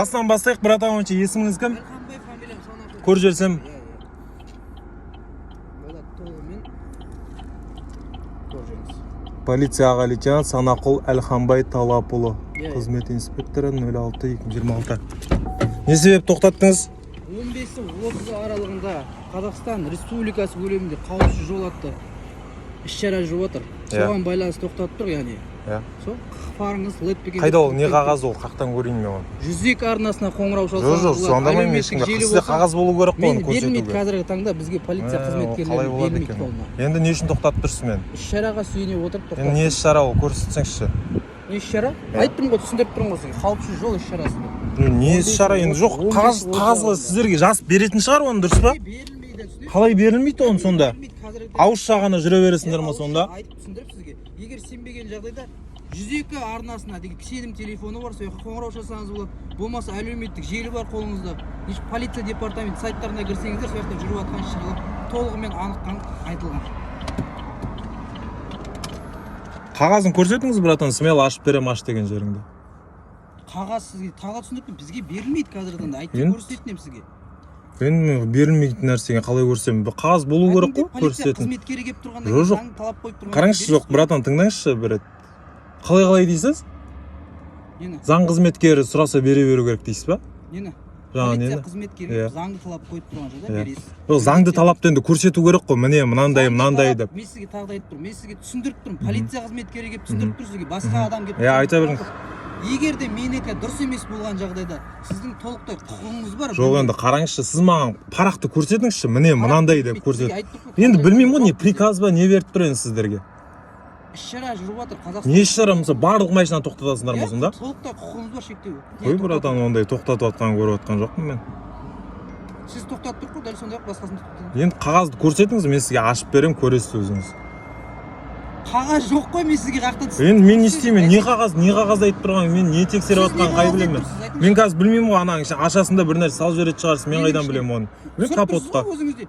Басынан бастайық, братан, онша есіміңіз кім? Әлханбай, фамилиям Санақұл. Көр жерсем. Болады, толығымен көр жеріңіз. Полиция аға лейтенант Санақұл Әлханбай Талапұлы. Қызмет инспекторы 06-2026. Не себеп тоқтаттыңыз? 15-30 аралығында Қазақстан Республикасы көлемінде қауіпсіз жол атты іс-шара жүріп отыр. Соған байланысты тоқтатып тұр, яғни. Сол қақпарыңыз летпеген. Қайда ол, не қағаз ол? Қақтан көрейін мен оны. 102 арнасына қоңырау шалсаңыз. Жоқ, сондамайым ешкімге. Сізде қағаз болу керек қой оны көрсетуге. Берілмейді қазіргі таңда бізге полиция қызметкерлері берілмейді қолына. Енді не үшін тоқтатып тұрсыз мен? Іс-шараға сүйене отырып тоқтатып. Енді не іс-шара ол, көрсетсеңізші. Не іс-шара? Айттым ғой, түсіндіріп тұрмын ғой сізге. Қауіпсіз жол іс-шарасы. Не іс-шара енді? Жоқ, қағазға сіздерге жазып беретін шығар оны, дұрыс па? Қалай берілмейді оны сонда? Ауызша ғана жүре бересіңдер ма сонда? Айтып түсіндіріп сізге. Егер сенбеген жағдайда 102 арнасына деген сенім телефоны бар, сояққа қоңырау шалсаңыз болады. Болмаса әлеуметтік желі бар қолыңызда. Полиция департамент сайттарына кірсеңіздер, сояқта жүріп жатқан іс-шаралар толығымен анық айтылған. Қағазын көрсетіңіз, братан, смело ашып берем, аш деген жеріңді. Қағаз сізге тағы түсіндірдім, бізге берілмейді қазірден. Айтып көрсететінем сізге. Мен берілмейтін нәрсеге қалай көрсем? Қағаз болу керек қой, көрсететін. Қызметкері келіп тұрғанда заң талап қойып тұрғанда. Қараңызшы, жоқ, братан, тыңдаңызшы бір рет. Қалай дейсіз? Заң қызметкері сұраса бере беру керек дейсіз ба? Нені? Полиция Полиция қызметкері заңды талап қойып тұрған жерде бересіз. Заңды талапты енді көрсету керек қой, міне мынандай деп. Мен сізге тағы да айтып тұрмын, мен сізге түсіндіріп тұрмын. Полиция қызметкері келіп түсіндіріп тұр сізге, басқа адам келіп. Айта беріңіз. Егер де менікі дұрыс емес болған жағдайда сіздің толықтай құқығыңыз бар. Жоқ, енді қараңызшы, сіз маған парақты көрсетіңізші, міне мынандай деп көрсет. Енді білмеймін ғой, не приказ ба, не беріп тұр енді сіздерге. Іс-шара жүріп жатыр Қазақстан. Не іс-шара, мысалы барлық машинаны тоқтатасыңдар ма сонда? Толықтай құқығыңыз бар шектеу. Қой, братан, ондай тоқтатып жатқанын көріп жатқан жоқпын мен. Сіз тоқтатып тұрсыз, дәл сондай-ақ басқасын тоқтатыңыз. Енді қағазды көрсетіңіз, мен сізге ашып берем, көресіз өзіңіз. Қағаз жоқ қой, мен сізге қаяқтан түсіндім. Енді мен не істеймін? Не қағаз айтып тұрған, мен не тексеріп жатқанын қай білемін? Мен қазір білмеймін ғой, анаң ашасында бір нәрсе салып жіберетін шығарсыз, мен қайдан білемін оны? Мен капотқа.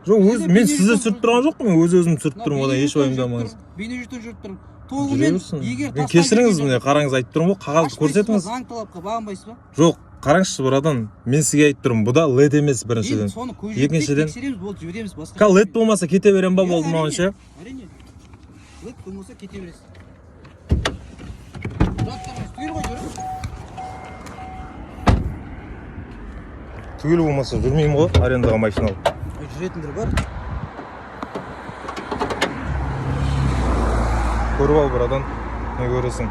Жоқ, мен сізді түсіріп тұрған жоқпын, мен өзім түсіріп тұрмын, одан еш уайымдамаңыз. Бейнежүртен жүріп тұрмын. Толығымен егер кешіріңіз, міне қараңыз, айтып тұрмын ғой, қағазды көрсетіңіз. Заң талапқа бағынбайсыз ба? Жоқ, қараңызшы, братан, мен сізге айтып тұрмын, бұл да лед емес біріншіден. Екіншіден, лед болмаса кете берем ба, болды ма онша? Әрине. Лед болмаса кете бересіз. Түгел ғой, жүріңіз. Түгел болмаса жүрмеймін ғой, арендаға машина алып. Жүретіндер бар. Көріп ал, братан, не көресің?